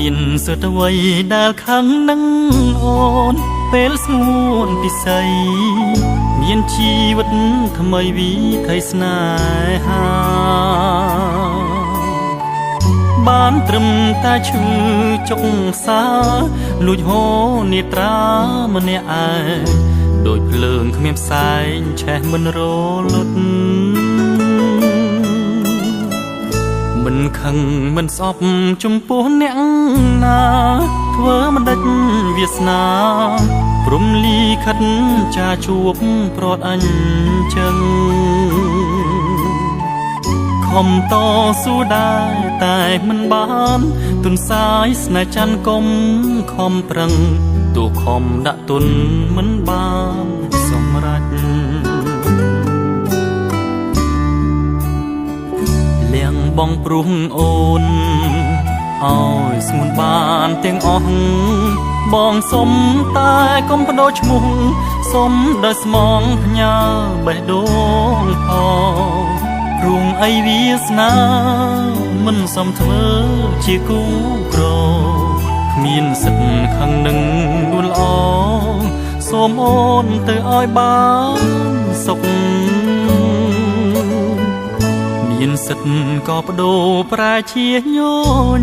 មានសុទ្ធអ្វីដែលខាងនឹងអូនពេលស្ងួនពិសីមានជីវិតថ្មីវិថីស្នេហាបានត្រឹមតែឈឺចុកសាលួចហូរនេត្រាម្នាក់ឯងដូចភ្លើងគ្មានផ្សែងឆេះមិនរលត់មិនខឹងមិនស្អប់ចំពោះអ្នកណាធ្វើមិនដេចវាសនាព្រំលីខិតចាជួបប្រត់អញ្ចឹងខំតស៊ូដែរតែមិនបានទុនសាយស្នេហ៍ច័ន្ទកុំខំប្រឹងទូខំដាក់ទុនមិនបានសម្រេចលៀងបងព្រុសអូនឲ្យស្ងួនបានទាំងអស់បងសុំតែកុំបដូរឈ្មោះសុំដោយស្មងផ្ញើបេះដូងផងរួងអីវាសនាមិនសមធ្វើជាគូក្រគ្មានសិទ្ធខឹងនឹងដួលល្អសូមអូនទៅឲ្យបានសុខមានសិទ្ធក៏បដូរប្រែជាញ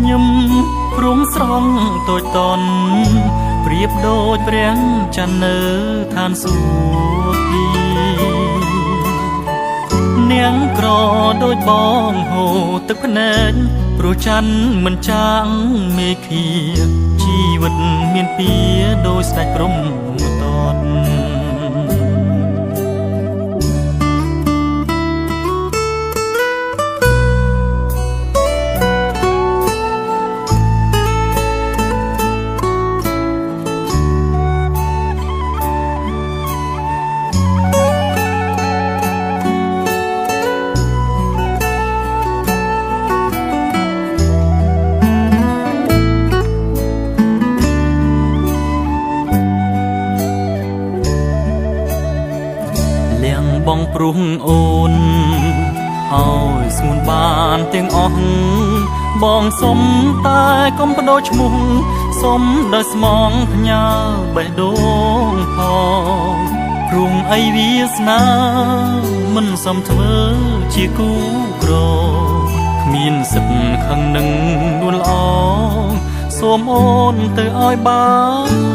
ញឹមព្រមស្រង់តូចតន់ប្រៀបដូចព្រះច័ន្ទនៅឋានសួគ៌នាងក្រដូចបងហូរទឹកភ្នែកព្រោះច័ន្ទមិនចាងមេឃាជីវិតមានពៀដោយស្ដេចព្រំតតបងព្រុសអូនឲ្យស្ងួនបានទាំងអស់បងសុំតែកុំបដូរឈ្មោះសុំដោយស្មងផ្ញើបេះដូងផងរួងអីវាសនាមិនសមធ្វើជាគូក្រគ្មានសិទ្ធខឹងនឹងដួលល្អសូមអូនទៅឲ្យបា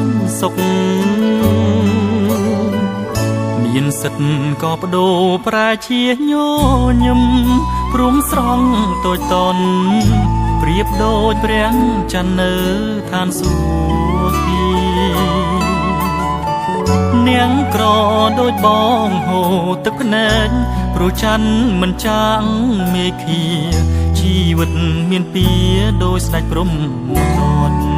នសុខមានសិទ្ធក៏បដូរប្រែជាញញឹមព្រមស្រង់តូចតន់ប្រៀបដូចព្រះច័ន្ទនៅឋានសួគ៌នាងក្រដូចបងហូរទឹកភ្នែកព្រោះច័ន្ទមិនចាងមេឃាជីវិតមានពៀដោយស្ដេចព្រំតត